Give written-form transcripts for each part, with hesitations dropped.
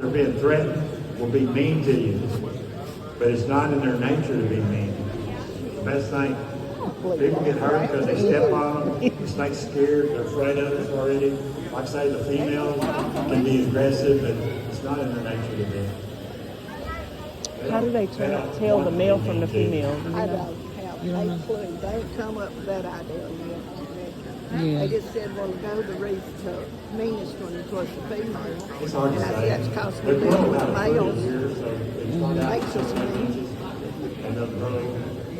They're being threatened will be mean to you, but it's not in their nature to be mean. The best thing, people get hurt because they step on them. The snake's scared, they're afraid of us already. Like I say, the female can be aggressive, but it's not in their nature to be. How do they tell the male from the female? I don't have a clue. They ain't come up with that idea yet. Yeah. They just said, well, go the meanest one was the female. It's hard to and I say. think that's because They're we're dealing growing with out of males. here, so they start out Makes us mean. and they'll grow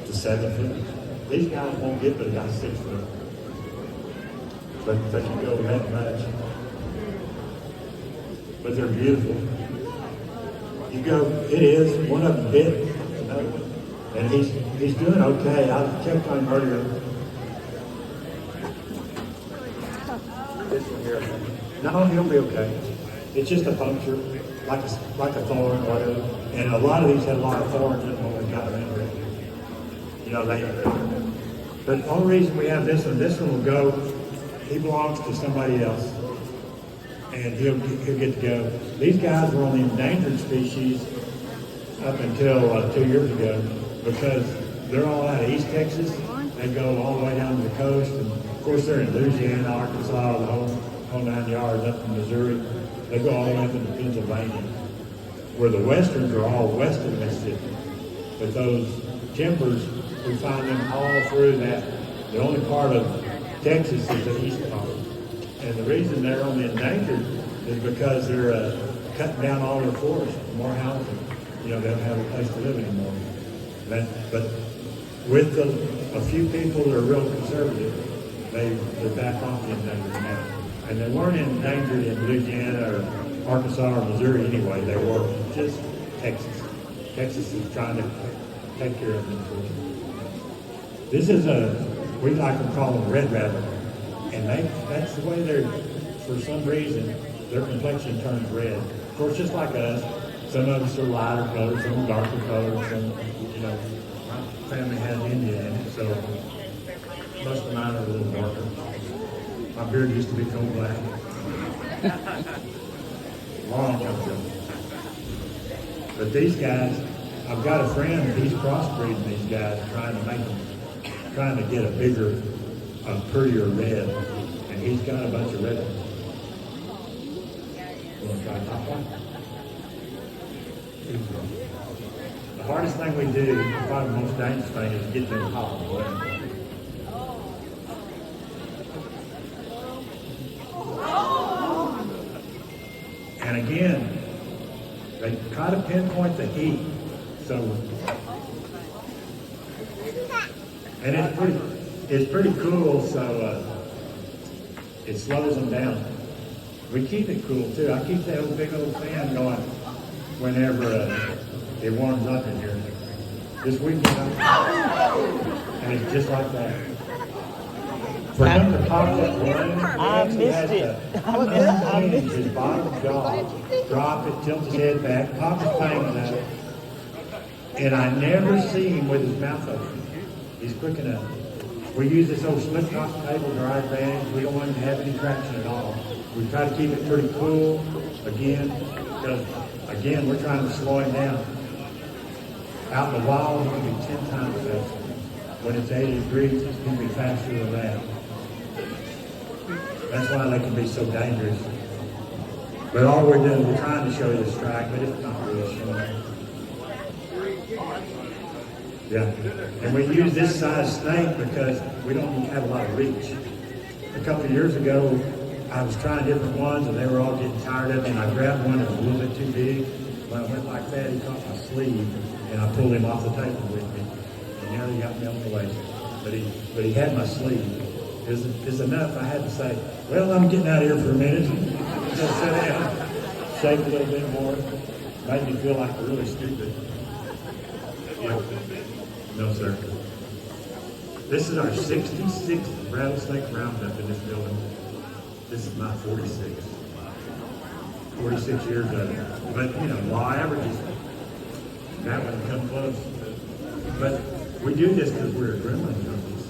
to 7 foot. These guys won't get but about 6 foot. But they can go that much. But they're beautiful. You go, it is, one of them bit another one. And he's doing okay. I checked on him earlier. This one here. No, he'll be okay. It's just a puncture, like a thorn, whatever. And a lot of these had a lot of thorns in them when we got them in there. You know, but the only reason we have this one will go, he belongs to somebody else. And he'll get to go. These guys were on the endangered species up until 2 years ago because they're all out of East Texas. They go all the way down to the coast, and of course they're in Louisiana, Arkansas, the whole 9 yards, up in Missouri. They go all the way up into Pennsylvania, where the westerns are all west of Mississippi. But those timbers, we find them all through that. The only part of Texas is the east part. And the reason they're on the endangered is because they're cutting down all their forests, more housing. You know, they don't have a place to live anymore. But with a few people that are real conservative, they're back off the endangered now. And they weren't endangered in Louisiana or Arkansas or Missouri anyway. They were just Texas. Texas is trying to take care of them. This is we like to call them red rabbit. And that's the way for some reason, their complexion turns red. Of course, just like us, some of us are lighter colored, some are darker colored, some, you know, my family has India in it, so most of mine are a little darker. My beard used to be coal black. Long time ago. But these guys, I've got a friend that he's crossbreeding these guys, trying to get a bigger, a prettier red, and he's got a bunch of red ones. You want to try top one? The hardest thing we do, probably the most dangerous thing, is get them hot. And again, they try to pinpoint the heat, so, and it's pretty cool, so it slows them down. We keep it cool too. I keep that big old fan going whenever it warms up in here. This weekend, and it's just like that. For him to pop that balloon, I missed it. I missed his bottom jaw, drop it, tilt his head back, pop his fangs out, and I never see him with his mouth open. He's quick enough. We use this old slip-top table to our advantage. We don't want him to have any traction at all. We try to keep it pretty cool, again, because, again, we're trying to slow him down. Out in the wild, it's going to be 10 times faster. When it's 80 degrees, it's going to be faster than that. That's why they can be so dangerous. But all we're doing, we're trying to show you the strike, but it's not really showing. Yeah, and we use this size snake because we don't have a lot of reach. A couple of years ago, I was trying different ones, and they were all getting tired of me, and I grabbed one that was a little bit too big. When I went like that, he caught my sleeve, and I pulled him off the table with me, and nearly got me on the way. But he had my sleeve. It's enough. I had to say, well, I'm getting out of here for a minute. Just sit down, shake a little bit more, made me feel like really stupid. Yeah. No, sir. This is our 66th rattlesnake roundup in this building. This is my 46. 46 years of it. But, you know, law averages, that wouldn't come close. But we do this because we're adrenaline junkies.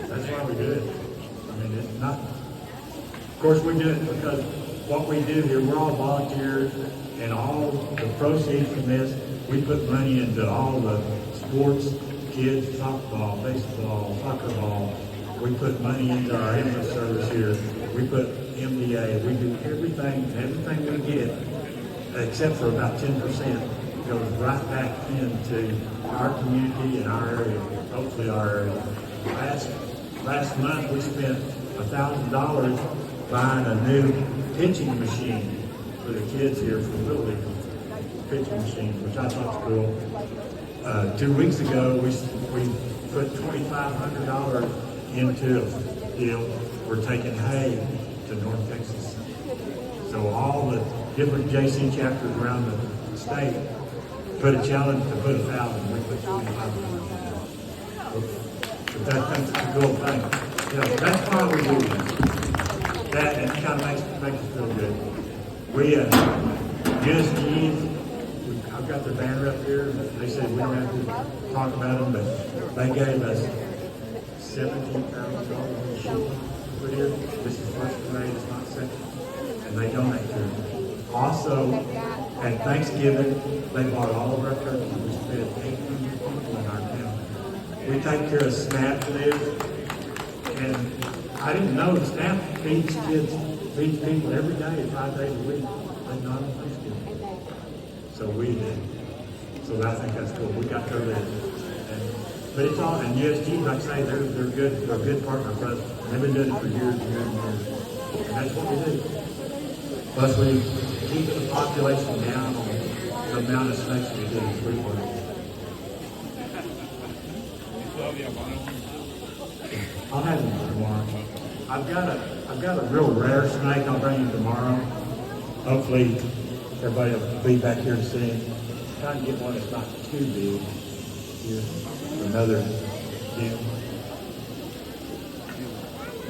That's why we do it. I mean, it's not, of course we do it because what we do here, we're all volunteers, and all the proceeds from this, we put money into all the sports, kids, softball, baseball, soccer ball. We put money into our ambulance service here. We put MDA. We do everything we get, except for about 10%, goes right back into our community and our area, hopefully our area. Last month we spent $1,000 buying a new pitching machine for the kids here for Little League pitching machine, which I thought was cool. 2 weeks ago we put $2,500 into a deal. We're taking hay to North Texas. So all the different JC chapters around the state put a challenge to put 1,000. We put 2,500. But that's a cool thing. You know, that's why we do that, and it kind of makes us feel good. We USGs, I've got their banner up here. They said we don't have to talk about them, but they gave us $17,000 for here. This is first grade, it's not second, and they donate to it. Also, at Thanksgiving, they bought all of our turkeys. We fed 800 people in our town. We take care of SNAP lives, and I didn't know the SNAP feeds people every day, 5 days a week, but not on Thanksgiving. So we did. So I think that's cool. We got their list. But it's all, and USG, like I say, they're good. They're a good partner for us. They've been doing it for years and years and years. And that's what we do. Plus, we keep the population down on the amount of snakes we do in Fleetwood. I'll have them tomorrow. I've got a real rare snake. I'll bring him tomorrow. Hopefully, everybody will be back here to see him. Trying to get one that's not too big here. Another deal.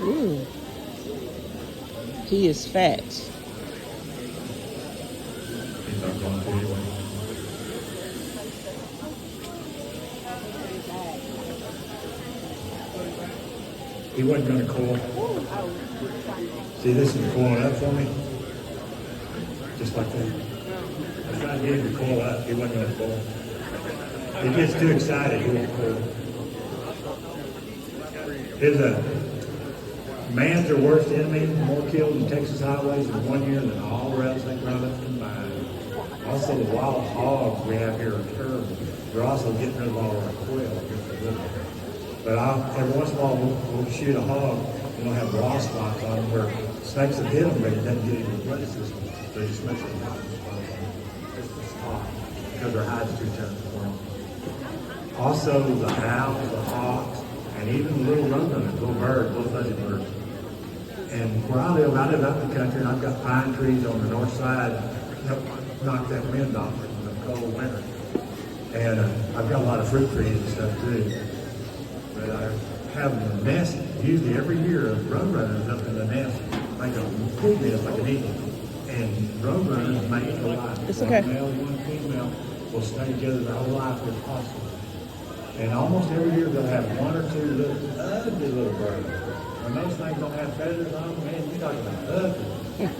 Ooh. He is fat. He's not going to anyway. He wasn't going to coil. See, this is coiling up for me. Just like that. I tried to get him to coil up. He wasn't going to coil. He gets too excited. He won't coil. Man's their worst enemy. More killed in Texas highways in 1 year than all rattlesnake roundups combined. Also, the wild hogs we have here are terrible. They're also getting rid of all our quail. But every once in a while, we'll shoot a hog and they'll have raw spots on them where snakes have hit them, but it doesn't get into the blood system. So it just makes them hot. It's hot because their hide's too tough for them. Also, the owls, the hawks, and even the little roadrunners, little birds, little fuzzy birds. And where I live out in the country, and I've got pine trees on the north side that knock that wind off in the cold winter. And I've got a lot of fruit trees and stuff too. But I have a nest usually every year of roadrunners up in the nest, like a big nest, like an eagle. And roadrunners mate for life. It's okay. One male, one female will stay together their whole life if possible. And almost every year they'll have one or two ugly little birds. When those things don't have feathers on them, man, you're talking about ugly.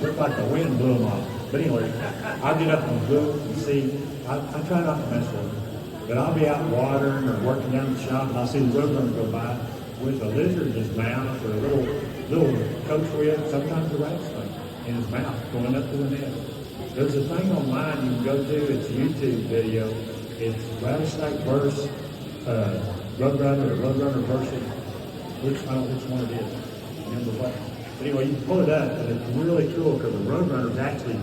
Look like the wind blew them off. But anyway, I'll get up and look and see. I try not to mess with them. But I'll be out watering or working down the shop and I'll see the roadrunner go by with a lizard in his mouth or a little coach whip, sometimes a rattlesnake in his mouth going up to the nest. There's a thing online you can go to, it's a YouTube video. It's rattlesnake versus roadrunner or roadrunner versus which one it is. Remember what? But anyway, you can pull it up and it's really cool because the roadrunner is actually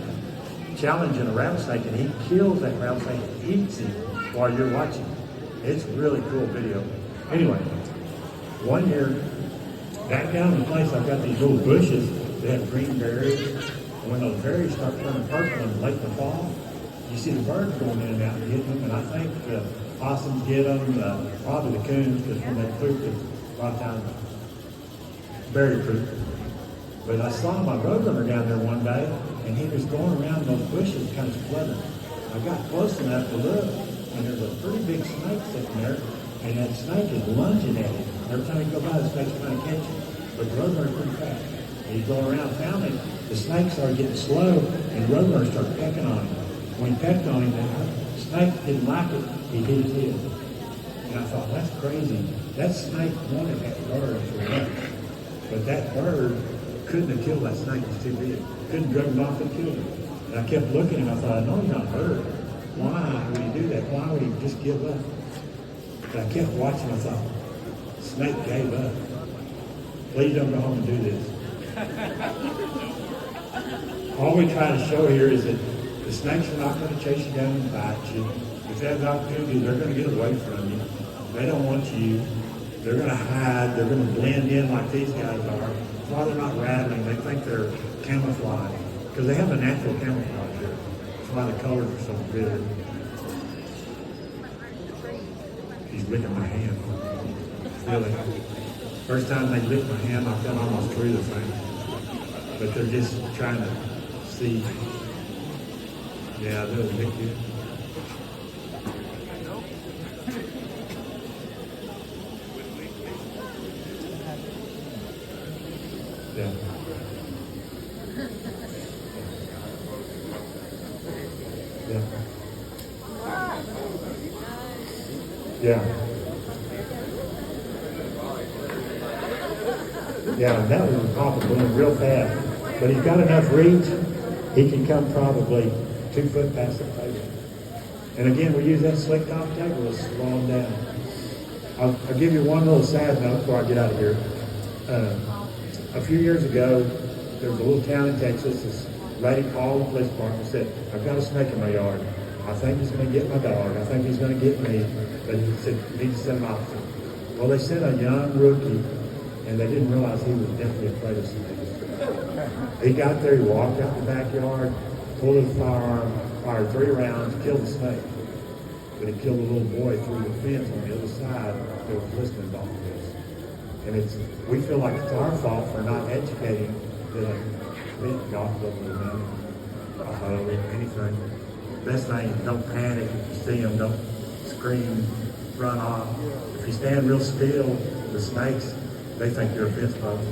challenging a rattlesnake and he kills that rattlesnake and eats it while you're watching. It's a really cool video. Anyway, 1 year, back down in the place, I've got these little bushes that have green berries. And when those berries start turning purple in late the fall, you see the birds going in and out and hitting them. And I think the possums get them, probably the coons, because when they poop, it's a lot of times berry poop. But I saw my roadrunner down there one day, and he was going around those bushes kind of fluttering. I got close enough to look, and there's a pretty big snake sitting there, and that snake is lunging at him. Every time he go by, the snake's trying to catch him. But the roadrunner's pretty fast. And he's going around, found him, the snake started getting slow, and Roadrunner started pecking on him. When he pecked on him, the snake didn't like it, he hit his head. And I thought, that's crazy. That snake wanted that bird for lunch. But that bird couldn't have killed that snake, it was too big. Couldn't drug him off and kill him. And I kept looking at him, I thought, no, he's not hurt. Why would he do that? Why would he just give up? But I kept watching, I thought, snake gave up. Please don't go home and do this. All we try to show here is that the snakes are not going to chase you down and bite you. If they have an opportunity, they're going to get away from you. They don't want you. They're going to hide. They're going to blend in like these guys are. That's why they're not rattling. They think they're camouflage. Because they have a natural camouflage here. That's why the colors are so vivid. He's licking my hand. Really. First time they licked my hand, I felt almost through the thing. But they're just trying to see. Yeah, they'll lick you. Yeah. Yeah. Yeah. Yeah, that was probably going real fast. But he's got enough reach, he can come probably 2 foot past the table. And again, we use that slick top table to slow him down. I'll give you one little sad note before I get out of here. A few years ago, there was a little town in Texas. This lady called the police department and said, I've got a snake in my yard. I think he's going to get my dog. I think he's going to get me. But he said, you need to send an officer. Well, they sent a young rookie, and they didn't realize he was definitely afraid of snakes. He got there, he walked out the backyard, pulled his firearm, fired 3 rounds, killed the snake. But he killed a little boy through the fence on the other side that was listening to all this. And we feel like it's our fault for not educating the golf club anything. Best thing is don't panic if you see them, don't scream, run off. If you stand real still, the snakes, they think you're a fence post.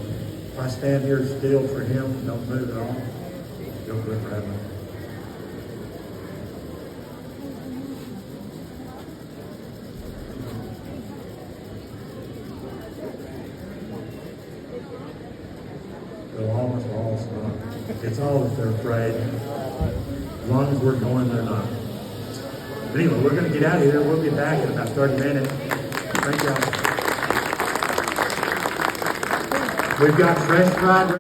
If I stand here still for him, don't move at all, he'll quit rattling. They'll almost all stop. It's all that they're afraid. As long as we're going, they're not. But anyway, we're going to get out of here. We'll be back in about 30 minutes. Thank y'all. We've got fresh fried